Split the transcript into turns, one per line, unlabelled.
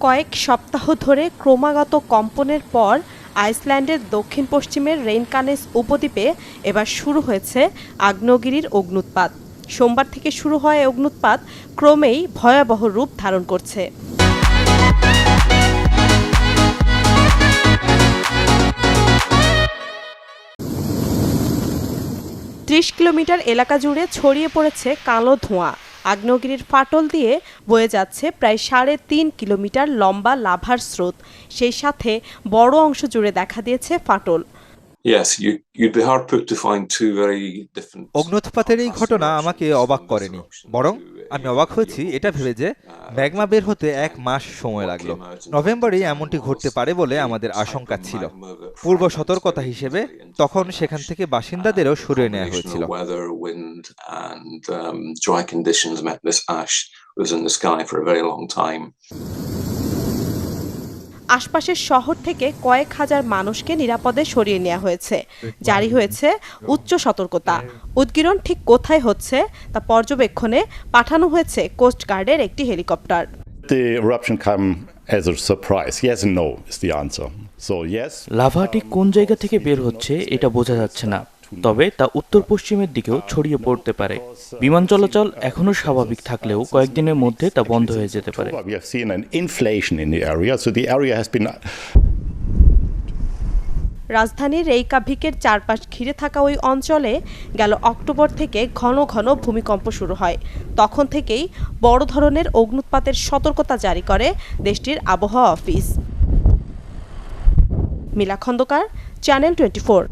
কয়েক সপ্তাহ ধরে ক্রমাগত কম্পনের পর আইসল্যান্ডের দক্ষিণ পশ্চিমের রেইনকানেস উপদ্বীপে এবার শুরু হয়েছে আগ্নেয়গিরির অগ্ন্যুৎপাত। সোমবার থেকে শুরু হওয়া অগ্ন্যুৎপাত ক্রমেই ভয়াবহ রূপ ধারণ করছে। ত্রিশ কিলোমিটার এলাকা জুড়ে ছড়িয়ে পড়েছে কালো ধোঁয়া। আগ্নেয়গিরির ফাটল দিয়ে বয়ে যাচ্ছে প্রায় ৩.৫ কিলোমিটার লম্বা লাভার স্রোত। সেই সাথে বড় অংশ জুড়ে দেখা দিয়েছে ফাটল।
অগ্ন্যুৎপাতের এই ঘটনা আমাকে অবাক করেনি, বরং আমি অবাক হয়েছি এটা ভেবে যে ম্যাগমা বের হতে ১ মাস সময় লাগলো। নভেম্বরে এমনটি ঘটতে পারে বলে আমাদের আশঙ্কা ছিল। পূর্ব সতর্কতা হিসেবে তখন সেখান থেকে বাসিন্দাদেরও সরিয়ে নেওয়া হয়েছিল।
আশপাশের শহর থেকে কয়েক হাজার মানুষকে নিরাপদে সরিয়ে নেওয়া হয়েছে। জারি হয়েছে উচ্চ সতর্কতা। উদগীরণ ঠিক কোথায় হচ্ছে তা পর্যবেক্ষণে পাঠানো হয়েছে কোস্ট গার্ডের একটি হেলিকপ্টার।
লাভা ঠিক কোন জায়গা থেকে বের হচ্ছে এটা বোঝা যাচ্ছে না, তবে তা উত্তর পশ্চিমের দিকেও ছড়িয়ে পড়তে পারে। বিমান চলাচল এখনো স্বাভাবিক থাকলেও কয়েকদিনের মধ্যে তা বন্ধ হয়ে যেতে পারে।
রাজধানী রেইকাভিকের চারপাশ ঘিরে থাকা ওই অঞ্চলে গেল অক্টোবর থেকে ঘন ঘন ভূমিকম্প শুরু হয়। তখন থেকেই বড় ধরনের অগ্ন্যুৎপাতের সতর্কতা জারি করে দেশটির আবহাওয়া অফিস। মিলা খন্দকার, চ্যানেল 24।